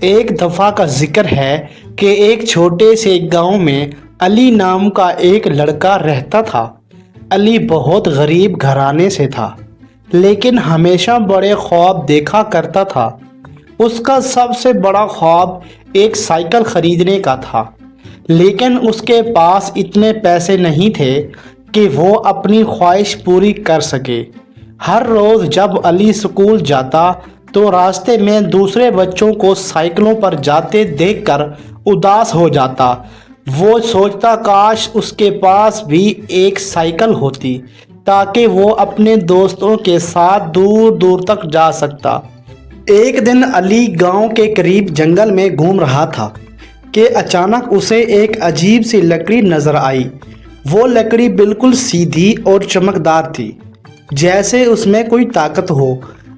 ایک دفعہ کا ذکر ہے کہ ایک چھوٹے سے گاؤں میں علی نام کا ایک لڑکا رہتا تھا۔ علی بہت غریب گھرانے سے تھا، لیکن ہمیشہ بڑے خواب دیکھا کرتا تھا۔ اس کا سب سے بڑا خواب ایک سائیکل خریدنے کا تھا، لیکن اس کے پاس اتنے پیسے نہیں تھے کہ وہ اپنی خواہش پوری کر سکے۔ ہر روز جب علی اسکول جاتا تو راستے میں دوسرے بچوں کو سائیکلوں پر جاتے دیکھ کر اداس ہو جاتا۔ وہ سوچتا کاش اس کے پاس بھی ایک سائیکل ہوتی تاکہ وہ اپنے دوستوں کے ساتھ دور دور تک جا سکتا۔ ایک دن علی گاؤں کے قریب جنگل میں گھوم رہا تھا کہ اچانک اسے ایک عجیب سی لکڑی نظر آئی۔ وہ لکڑی بالکل سیدھی اور چمکدار تھی، جیسے اس میں کوئی طاقت ہو۔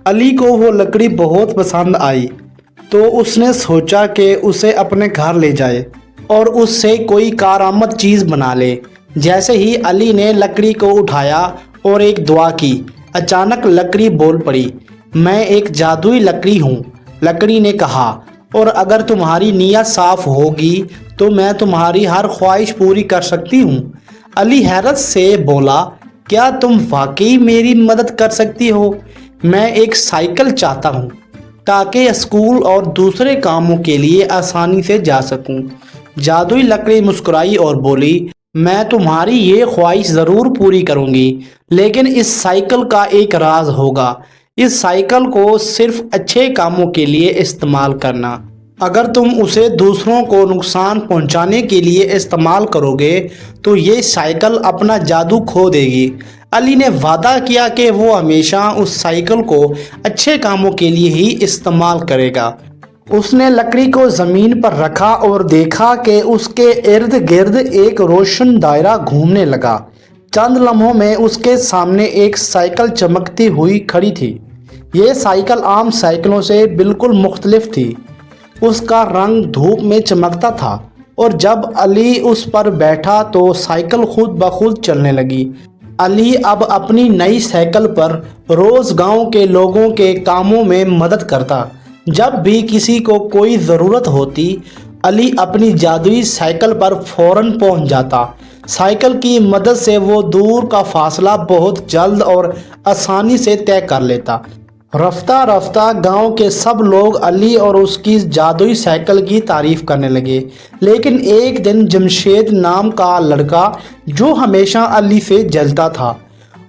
علی کو وہ لکڑی بہت پسند آئی تو اس نے سوچا کہ اسے اپنے گھر لے جائے اور اس سے کوئی کارآمد چیز بنا لے۔ جیسے ہی علی نے لکڑی کو اٹھایا اور ایک دعا کی، اچانک لکڑی بول پڑی، میں ایک جادوئی لکڑی ہوں۔ لکڑی نے کہا، اور اگر تمہاری نیت صاف ہوگی تو میں تمہاری ہر خواہش پوری کر سکتی ہوں۔ علی حیرت سے بولا، کیا تم واقعی میری مدد کر سکتی ہو؟ میں ایک سائیکل چاہتا ہوں تاکہ اسکول اور دوسرے کاموں کے لیے آسانی سے جا سکوں۔ جادوئی لکڑی مسکرائی اور بولی، میں تمہاری یہ خواہش ضرور پوری کروں گی، لیکن اس سائیکل کا ایک راز ہوگا۔ اس سائیکل کو صرف اچھے کاموں کے لیے استعمال کرنا۔ اگر تم اسے دوسروں کو نقصان پہنچانے کے لیے استعمال کرو گے تو یہ سائیکل اپنا جادو کھو دے گی۔ علی نے وعدہ کیا کہ وہ ہمیشہ اس سائیکل کو اچھے کاموں کے لیے ہی استعمال کرے گا۔ اس نے لکڑی کو زمین پر رکھا اور دیکھا کہ اس کے ارد گرد ایک روشن دائرہ گھومنے لگا۔ چند لمحوں میں اس کے سامنے ایک سائیکل چمکتی ہوئی کھڑی تھی۔ یہ سائیکل عام سائیکلوں سے بالکل مختلف تھی۔ اس کا رنگ دھوپ میں چمکتا تھا اور جب علی اس پر بیٹھا تو سائیکل خود بخود چلنے لگی۔ علی اب اپنی نئی سائیکل پر روز گاؤں کے لوگوں کے کاموں میں مدد کرتا۔ جب بھی کسی کو کوئی ضرورت ہوتی، علی اپنی جادوئی سائیکل پر فوراً پہنچ جاتا۔ سائیکل کی مدد سے وہ دور کا فاصلہ بہت جلد اور آسانی سے طے کر لیتا۔ رفتہ رفتہ گاؤں کے سب لوگ علی اور اس کی جادوئی سائیکل کی تعریف کرنے لگے، لیکن ایک دن جمشید نام کا لڑکا جو ہمیشہ علی سے جلتا تھا،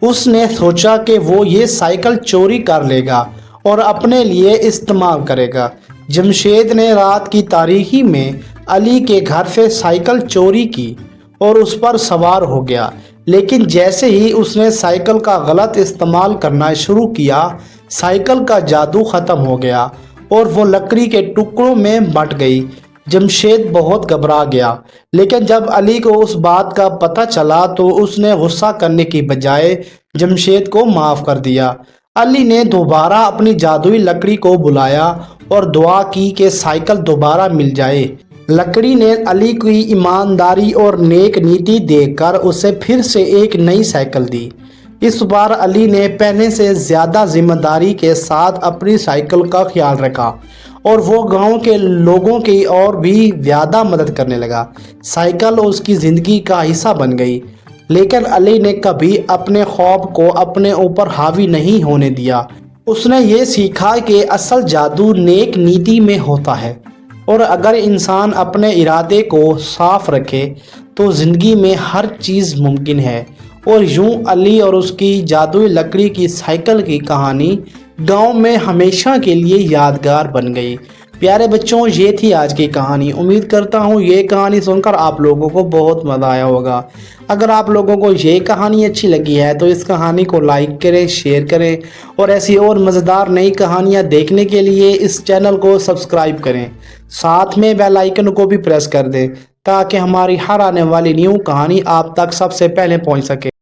اس نے سوچا کہ وہ یہ سائیکل چوری کر لے گا اور اپنے لیے استعمال کرے گا۔ جمشید نے رات کی تاریکی میں علی کے گھر سے سائیکل چوری کی اور اس پر سوار ہو گیا، لیکن جیسے ہی اس نے سائیکل کا غلط استعمال کرنا شروع کیا، سائیکل کا جادو ختم ہو گیا اور وہ لکڑی کے ٹکڑوں میں بٹ گئی۔ جمشید بہت گھبرا گیا، لیکن جب علی کو اس بات کا پتہ چلا تو اس نے غصہ کرنے کی بجائے جمشید کو معاف کر دیا۔ علی نے دوبارہ اپنی جادوئی لکڑی کو بلایا اور دعا کی کہ سائیکل دوبارہ مل جائے۔ لکڑی نے علی کی ایمانداری اور نیک نیتی دیکھ کر اسے پھر سے ایک نئی سائیکل دی۔ اس بار علی نے پہلے سے زیادہ ذمہ داری کے ساتھ اپنی سائیکل کا خیال رکھا اور وہ گاؤں کے لوگوں کی اور بھی زیادہ مدد کرنے لگا۔ سائیکل اس کی زندگی کا حصہ بن گئی، لیکن علی نے کبھی اپنے خواب کو اپنے اوپر حاوی نہیں ہونے دیا۔ اس نے یہ سیکھا کہ اصل جادو نیک نیتی میں ہوتا ہے، اور اگر انسان اپنے ارادے کو صاف رکھے تو زندگی میں ہر چیز ممکن ہے۔ اور یوں علی اور اس کی جادوئی لکڑی کی سائیکل کی کہانی گاؤں میں ہمیشہ کے لیے یادگار بن گئی۔ پیارے بچوں، یہ تھی آج کی کہانی۔ امید کرتا ہوں یہ کہانی سن کر آپ لوگوں کو بہت مزہ آیا ہوگا۔ اگر آپ لوگوں کو یہ کہانی اچھی لگی ہے تو اس کہانی کو لائک کریں، شیئر کریں، اور ایسی اور مزیدار نئی کہانیاں دیکھنے کے لیے اس چینل کو سبسکرائب کریں۔ ساتھ میں بیل آئیکن کو بھی پریس کر دیں تاکہ ہماری ہر آنے والی نیو کہانی آپ تک سب سے پہلے پہنچ سکے۔